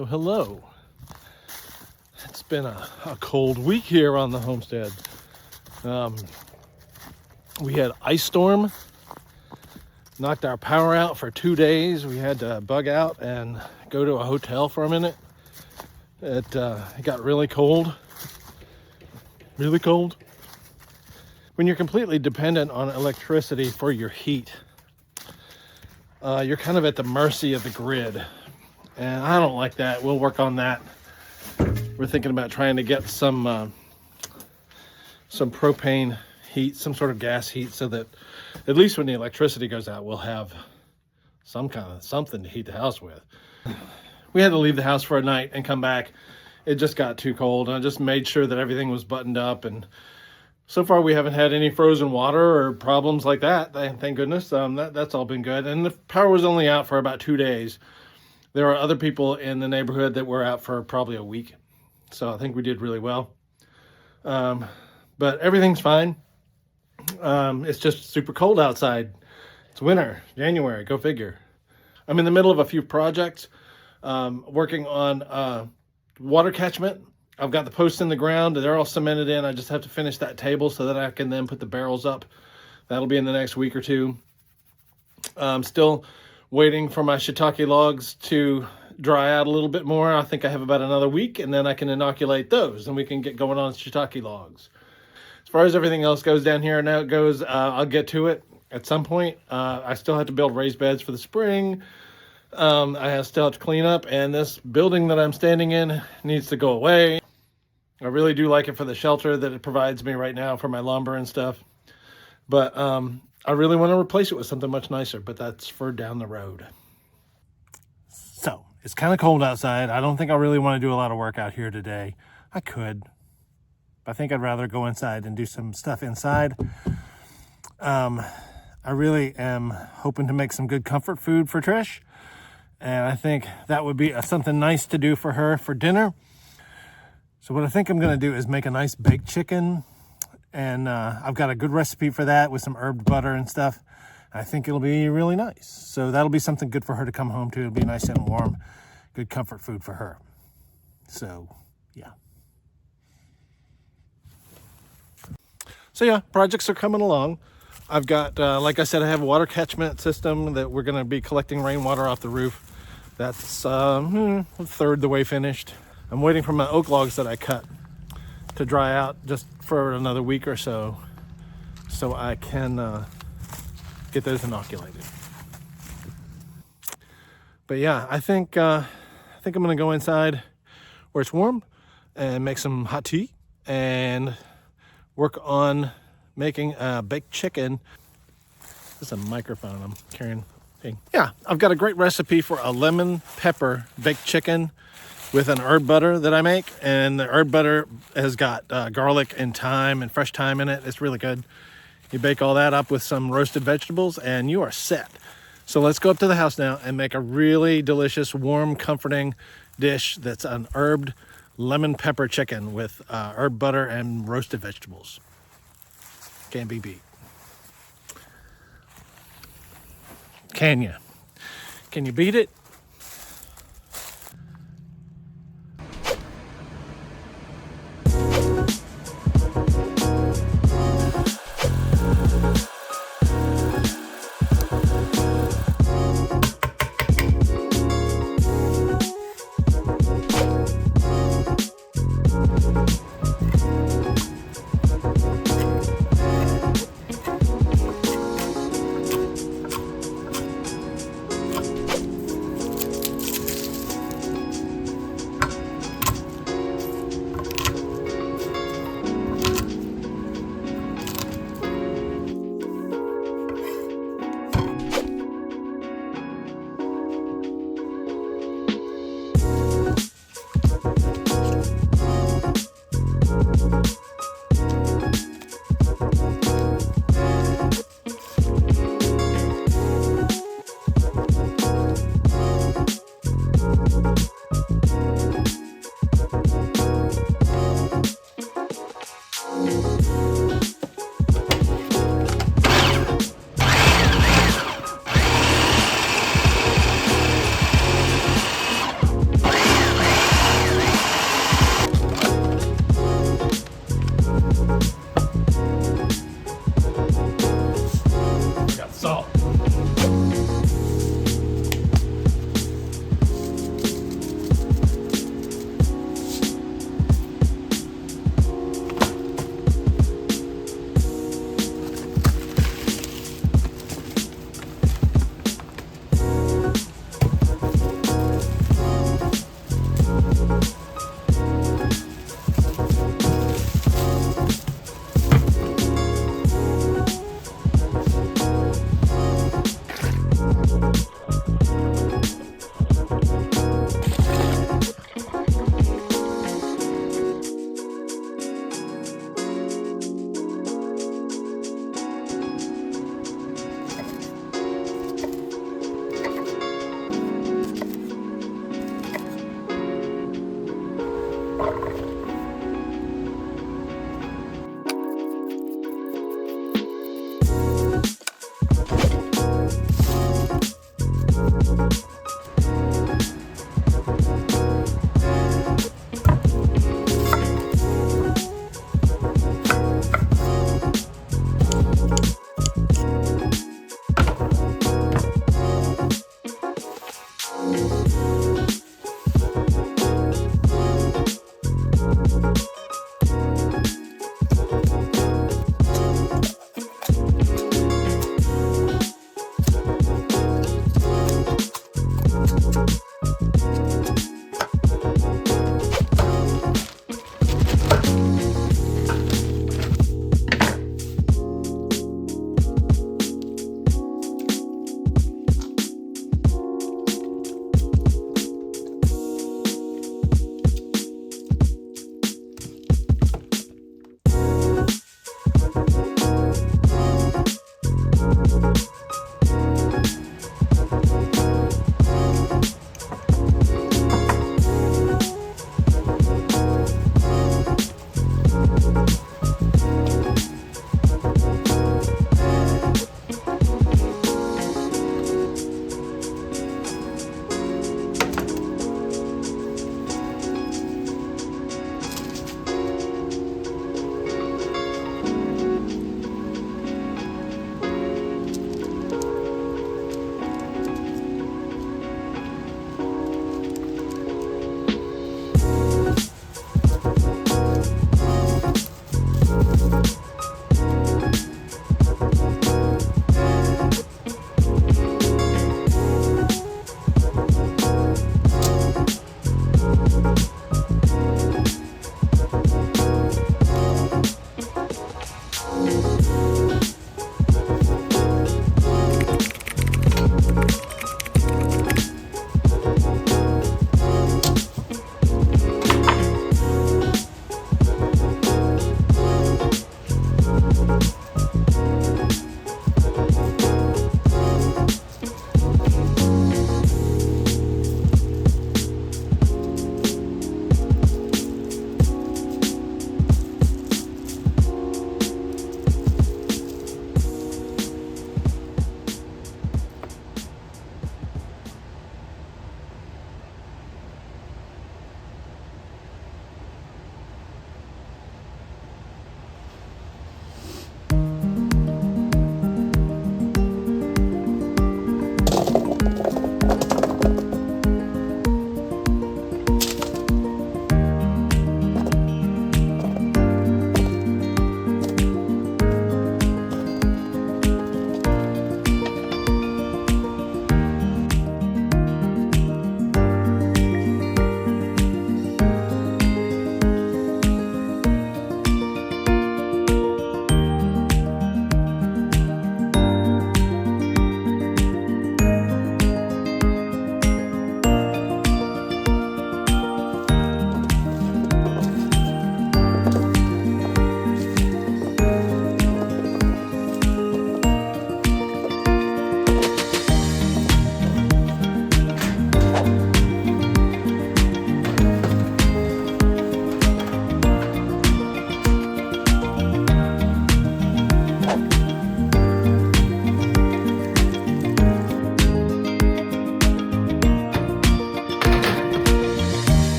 So hello. It's been a cold week here on the homestead. We had ice storm, knocked our power out for 2 days. We had to bug out and go to a hotel for a minute. It got really cold. Really cold. When you're completely dependent on electricity for your heat, you're kind of at the mercy of the grid. And I don't like that. We'll work on that. We're thinking about trying to get some propane heat, some sort of gas heat, so that at least when the electricity goes out, we'll have something to heat the house with. We had to leave the house for a night and come back. It just got too cold, and I just made sure that everything was buttoned up, and so far we haven't had any frozen water or problems like that. Thank goodness. That's all been good. And the power was only out for about 2 days. There are other people in the neighborhood that were out for probably a week. So I think we did really well. But everything's fine. It's just super cold outside. It's winter, January, go figure. I'm in the middle of a few projects, working on water catchment. I've got the posts in the ground. They're all cemented in. I just have to finish that table so that I can then put the barrels up. That'll be in the next week or two. I'm still waiting for my shiitake logs to dry out a little bit more. I think I have about another week, and then I can inoculate those and we can get going on shiitake logs. As far as everything else goes down here, now it goes, I'll get to it at some point. I still have to build raised beds for the spring. I still have to clean up, and this building that I'm standing in needs to go away. I really do like it for the shelter that it provides me right now for my lumber and stuff. But I really want to replace it with something much nicer, but that's for down the road. So, it's kind of cold outside. I don't think I really want to do a lot of work out here today. I could, but I think I'd rather go inside and do some stuff inside. I really am hoping to make some good comfort food for Trish. And I think that would be something nice to do for her for dinner. So what I think I'm going to do is make a nice baked chicken. And I've got a good recipe for that with some herb butter and stuff. I think it'll be really nice. So that'll be something good for her to come home to. It'll be nice and warm, good comfort food for her. So, yeah. So yeah, projects are coming along. I've got, like I said, I have a water catchment system that we're going to be collecting rainwater off the roof. That's a third the way finished. I'm waiting for my oak logs that I cut to dry out just for another week or so I can get those inoculated. But yeah, I think I'm gonna go inside where it's warm and make some hot tea and work on making a baked chicken. This is a microphone I'm carrying. Yeah, I've got a great recipe for a lemon pepper baked chicken with an herb butter that I make, and the herb butter has got garlic and thyme and fresh thyme in it. It's really good. You bake all that up with some roasted vegetables and you are set. So let's go up to the house now and make a really delicious, warm, comforting dish that's an herbed lemon pepper chicken with herb butter and roasted vegetables. Can't be beat. Can you? Can you beat it?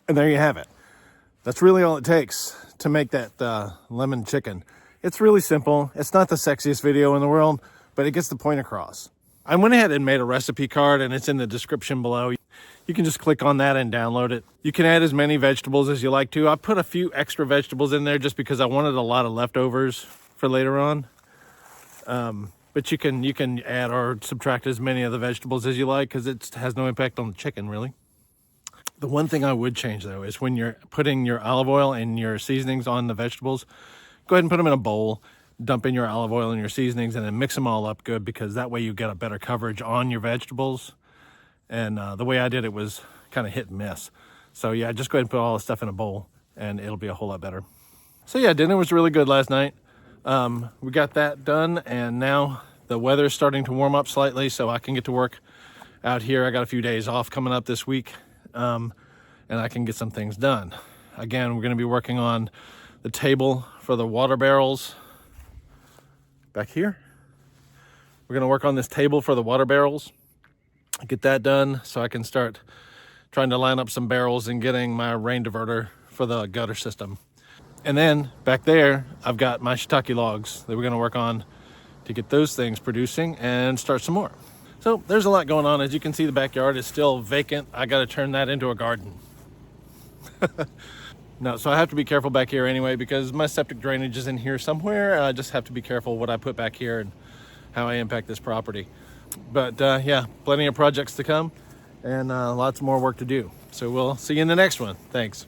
And there you have it. That's really all it takes to make that lemon chicken. It's really simple. It's not the sexiest video in the world, but it gets the point across. I went ahead and made a recipe card, and it's in the description below. You can just click on that and download it. You can add as many vegetables as you like to. I put a few extra vegetables in there just because I wanted a lot of leftovers for later on. But you can add or subtract as many of the vegetables as you like because it has no impact on the chicken, really. The one thing I would change, though, is when you're putting your olive oil and your seasonings on the vegetables, go ahead and put them in a bowl, dump in your olive oil and your seasonings, and then mix them all up good, because that way you get a better coverage on your vegetables. And the way I did it was kind of hit and miss. So yeah, just go ahead and put all the stuff in a bowl, and it'll be a whole lot better. So yeah, dinner was really good last night. We got that done, and now the weather's starting to warm up slightly, so I can get to work out here. I got a few days off coming up this week, and I can get some things done. Again, we're going to be working on the table for the water barrels back here. We're going to work on this table for the water barrels, get that done so I can start trying to line up some barrels and getting my rain diverter for the gutter system. And then back there, I've got my shiitake logs that we're going to work on to get those things producing and start some more. So there's a lot going on. As you can see, the backyard is still vacant. I got to turn that into a garden. No, so I have to be careful back here anyway because my septic drainage is in here somewhere. I just have to be careful what I put back here and how I impact this property. But yeah, plenty of projects to come and lots more work to do. So we'll see you in the next one. Thanks.